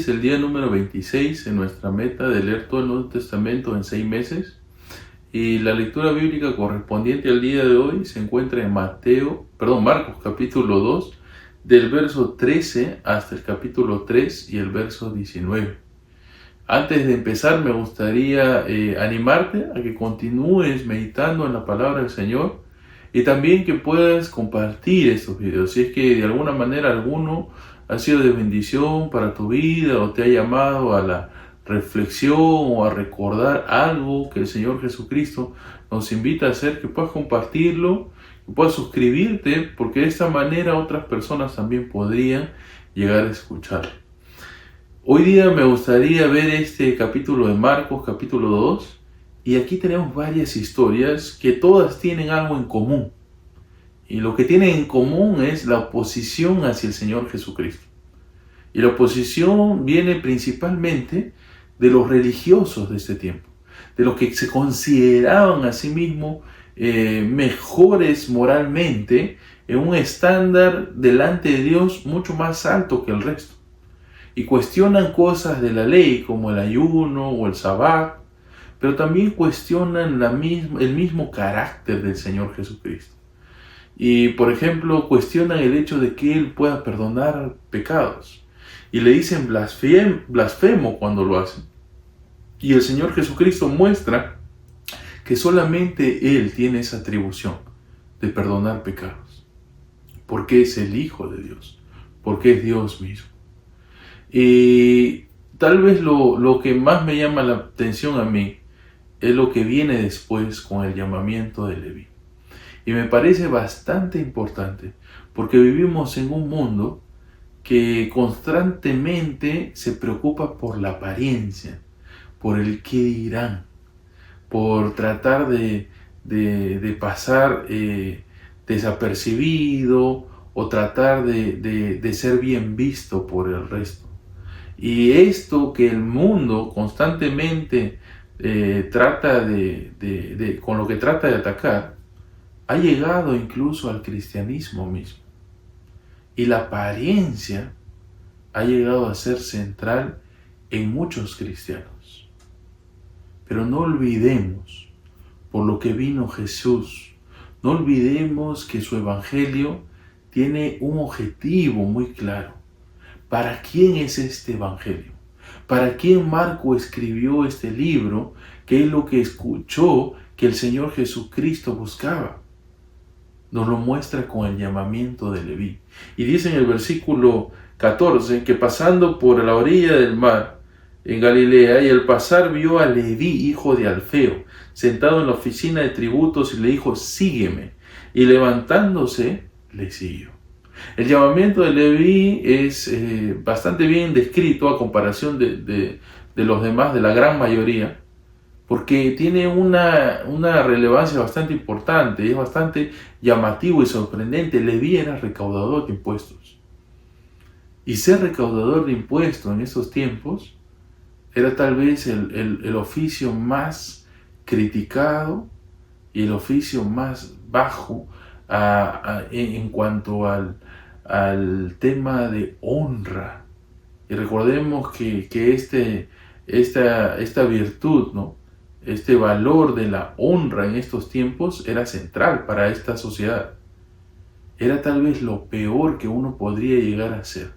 es el día número 26 en nuestra meta de leer todo el Nuevo Testamento en 6 meses. Y la lectura bíblica correspondiente al día de hoy se encuentra en Marcos capítulo 2, del verso 13 hasta el capítulo 3 y el verso 19. Antes de empezar, me gustaría animarte a que continúes meditando en la palabra del Señor y también que puedas compartir estos videos. Si es que de alguna manera alguno ha sido de bendición para tu vida o te ha llamado a la reflexión o a recordar algo que el Señor Jesucristo nos invita a hacer, que puedas compartirlo, que puedas suscribirte, porque de esta manera otras personas también podrían llegar a escucharlo. Hoy día me gustaría ver este capítulo de Marcos, capítulo 2, y aquí tenemos varias historias que todas tienen algo en común. Y lo que tienen en común es la oposición hacia el Señor Jesucristo. Y la oposición viene principalmente de los religiosos de este tiempo, de los que se consideraban a sí mismos mejores moralmente, en un estándar delante de Dios mucho más alto que el resto. Y cuestionan cosas de la ley como el ayuno o el sabbat, pero también cuestionan el mismo carácter del Señor Jesucristo. Y por ejemplo, cuestionan el hecho de que Él pueda perdonar pecados. Y le dicen blasfemo cuando lo hacen. Y el Señor Jesucristo muestra que solamente Él tiene esa atribución de perdonar pecados. Porque es el Hijo de Dios. Porque es Dios mismo. Y tal vez lo que más me llama la atención a mí es lo que viene después con el llamamiento de Leví. Y me parece bastante importante porque vivimos en un mundo que constantemente se preocupa por la apariencia, por el qué dirán, por tratar de pasar desapercibido o tratar de ser bien visto por el resto. Y esto que el mundo constantemente con lo que trata de atacar, ha llegado incluso al cristianismo mismo. Y la apariencia ha llegado a ser central en muchos cristianos. Pero no olvidemos por lo que vino Jesús. No olvidemos que su evangelio tiene un objetivo muy claro. ¿Para quién es este evangelio? ¿Para quién Marco escribió este libro? ¿Qué es lo que escuchó que el Señor Jesucristo buscaba? Nos lo muestra con el llamamiento de Leví. Y dice en el versículo 14 que pasando por la orilla del mar en Galilea, y al pasar vio a Leví, hijo de Alfeo, sentado en la oficina de tributos, y le dijo: sígueme. Y levantándose, le siguió. El llamamiento de Leví es bastante bien descrito a comparación de los demás, de la gran mayoría, porque tiene una relevancia bastante importante, es bastante llamativo y sorprendente. Leví era recaudador de impuestos. Y ser recaudador de impuestos en esos tiempos era tal vez el oficio más criticado y el oficio más bajo en cuanto al tema de honra. Y recordemos que esta virtud, ¿no?, este valor de la honra en estos tiempos era central para esta sociedad. Era tal vez lo peor que uno podría llegar a ser,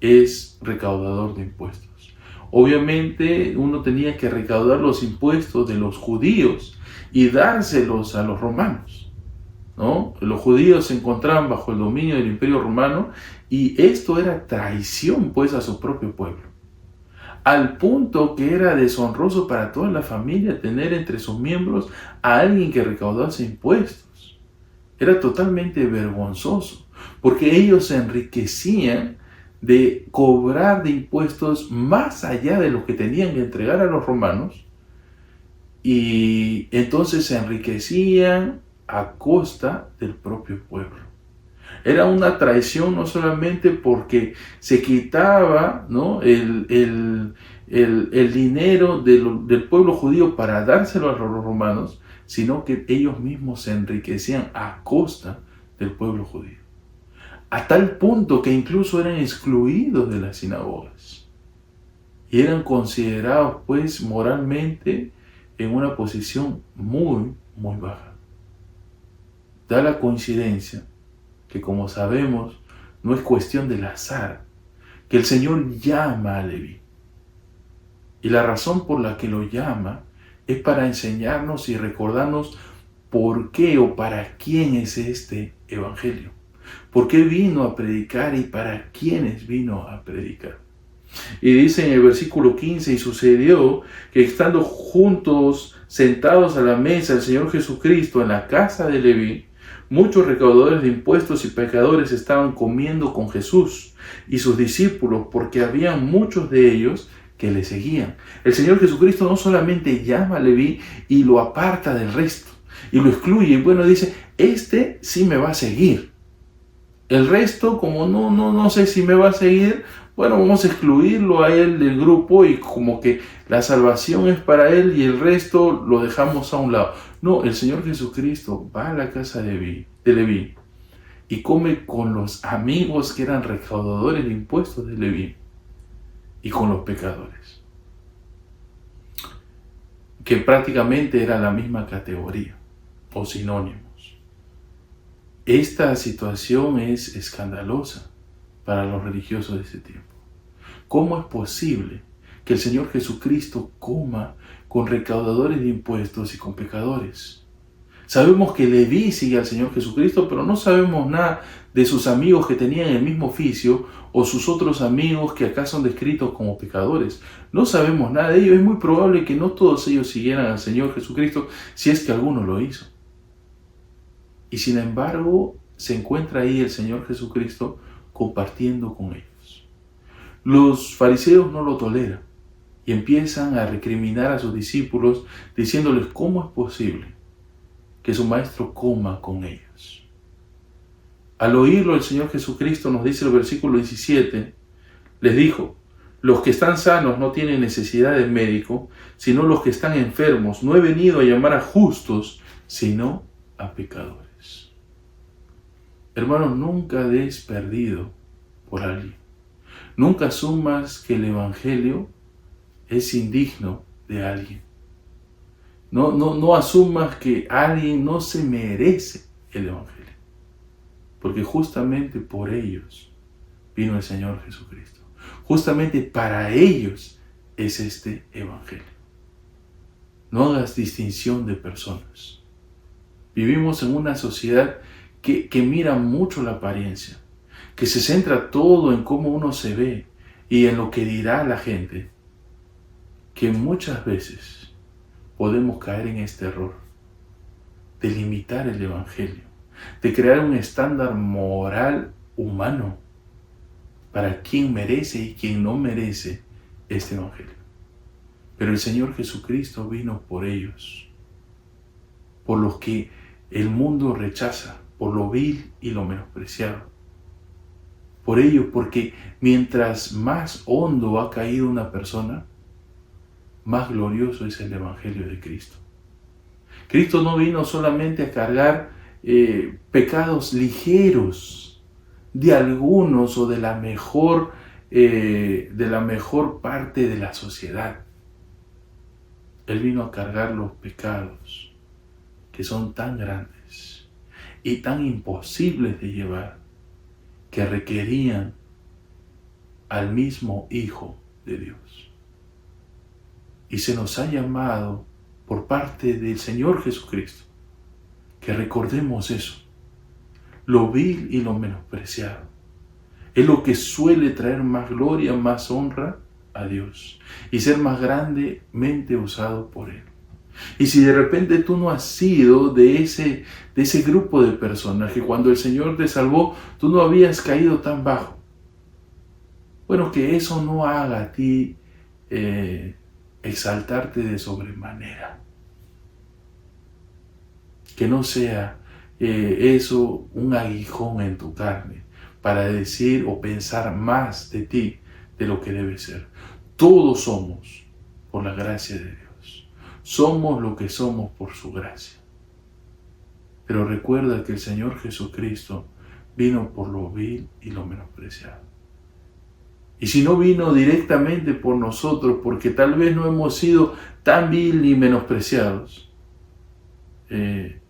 es recaudador de impuestos. Obviamente uno tenía que recaudar los impuestos de los judíos y dárselos a los romanos, ¿no? Los judíos se encontraban bajo el dominio del Imperio Romano y esto era traición pues a su propio pueblo. Al punto que era deshonroso para toda la familia tener entre sus miembros a alguien que recaudase impuestos. Era totalmente vergonzoso, porque ellos se enriquecían de cobrar de impuestos más allá de lo que tenían que entregar a los romanos, y entonces se enriquecían a costa del propio pueblo. Era una traición no solamente porque se quitaba, ¿no?, el dinero del pueblo judío para dárselo a los romanos, sino que ellos mismos se enriquecían a costa del pueblo judío. A tal punto que incluso eran excluidos de las sinagogas. y eran considerados pues moralmente en una posición muy, muy baja. Da la coincidencia que, como sabemos, no es cuestión del azar, que el Señor llama a Leví. Y la razón por la que lo llama es para enseñarnos y recordarnos por qué o para quién es este evangelio. ¿Por qué vino a predicar y para quiénes vino a predicar? Y dice en el versículo 15, y sucedió que estando juntos, sentados a la mesa, el Señor Jesucristo en la casa de Leví, muchos recaudadores de impuestos y pecadores estaban comiendo con Jesús y sus discípulos, porque había muchos de ellos que le seguían. El Señor Jesucristo no solamente llama a Leví y lo aparta del resto, y lo excluye, y bueno, dice, este sí me va a seguir. El resto, como no sé si me va a seguir, bueno, vamos a excluirlo a él del grupo y como que la salvación es para él y el resto lo dejamos a un lado. No, el Señor Jesucristo va a la casa de Leví y come con los amigos que eran recaudadores de impuestos de Leví y con los pecadores, que prácticamente era la misma categoría o sinónimos. Esta situación es escandalosa para los religiosos de ese tiempo. ¿Cómo es posible que el Señor Jesucristo coma con recaudadores de impuestos y con pecadores? Sabemos que Leví sigue al Señor Jesucristo, pero no sabemos nada de sus amigos que tenían el mismo oficio o sus otros amigos que acá son descritos como pecadores. No sabemos nada de ellos. Es muy probable que no todos ellos siguieran al Señor Jesucristo, si es que alguno lo hizo. Y sin embargo, se encuentra ahí el Señor Jesucristo compartiendo con ellos. Los fariseos no lo toleran y empiezan a recriminar a sus discípulos diciéndoles cómo es posible que su maestro coma con ellos. Al oírlo, el Señor Jesucristo nos dice el versículo 17, les dijo, los que están sanos no tienen necesidad de médico, sino los que están enfermos. No he venido a llamar a justos, sino a pecadores. Hermano, nunca des perdido por alguien. Nunca asumas que el Evangelio es indigno de alguien. No asumas que alguien no se merece el Evangelio. Porque justamente por ellos vino el Señor Jesucristo. Justamente para ellos es este Evangelio. No hagas distinción de personas. Vivimos en una sociedad que mira mucho la apariencia, que se centra todo en cómo uno se ve y en lo que dirá la gente, que muchas veces podemos caer en este error de limitar el Evangelio, de crear un estándar moral humano para quien merece y quien no merece este Evangelio. Pero el Señor Jesucristo vino por ellos, por los que el mundo rechaza, por lo vil y lo menospreciado. Por ello, porque mientras más hondo ha caído una persona, más glorioso es el Evangelio de Cristo. Cristo no vino solamente a cargar pecados ligeros de algunos o de la mejor parte de la sociedad. Él vino a cargar los pecados que son tan grandes y tan imposibles de llevar, que requerían al mismo Hijo de Dios. Y se nos ha llamado por parte del Señor Jesucristo que recordemos eso. Lo vil y lo menospreciado es lo que suele traer más gloria, más honra a Dios y ser más grandemente usado por Él. Y si de repente tú no has sido de ese grupo de personas que cuando el Señor te salvó, tú no habías caído tan bajo, bueno, que eso no haga a ti exaltarte de sobremanera. Que no sea eso un aguijón en tu carne para decir o pensar más de ti de lo que debe ser. Todos somos por la gracia de Dios. Somos lo que somos por su gracia. Pero recuerda que el Señor Jesucristo vino por lo vil y lo menospreciado. Y si no vino directamente por nosotros, porque tal vez no hemos sido tan vil y menospreciados,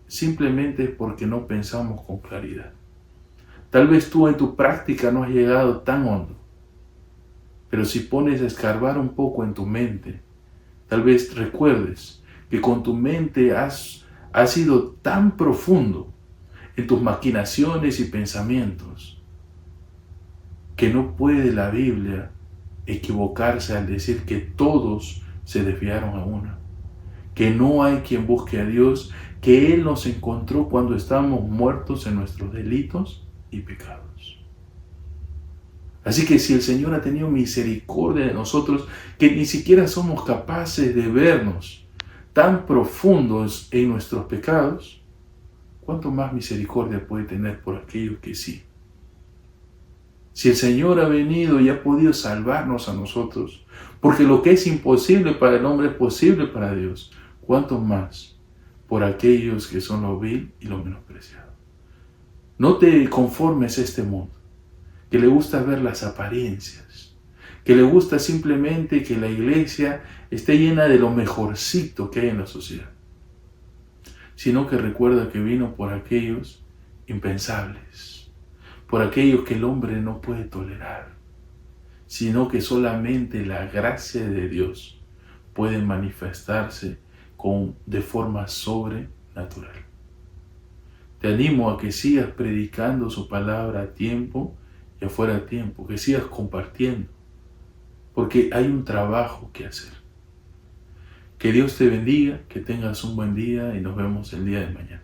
simplemente es porque no pensamos con claridad. Tal vez tú en tu práctica no has llegado tan hondo, pero si pones a escarbar un poco en tu mente, tal vez recuerdes que con tu mente has sido tan profundo en tus maquinaciones y pensamientos que no puede la Biblia equivocarse al decir que todos se desviaron a una, que no hay quien busque a Dios, que Él nos encontró cuando estábamos muertos en nuestros delitos y pecados. Así que si el Señor ha tenido misericordia de nosotros, que ni siquiera somos capaces de vernos tan profundos en nuestros pecados, ¿cuánto más misericordia puede tener por aquellos que sí? Si el Señor ha venido y ha podido salvarnos a nosotros, porque lo que es imposible para el hombre es posible para Dios, ¿cuánto más por aquellos que son lo vil y lo menospreciado? No te conformes a este mundo, que le gusta ver las apariencias, que le gusta simplemente que la iglesia esté llena de lo mejorcito que hay en la sociedad, sino que recuerda que vino por aquellos impensables, por aquellos que el hombre no puede tolerar, sino que solamente la gracia de Dios puede manifestarse de forma sobrenatural. Te animo a que sigas predicando su palabra a tiempo y afuera de tiempo, que sigas compartiendo, porque hay un trabajo que hacer. Que Dios te bendiga, que tengas un buen día y nos vemos el día de mañana.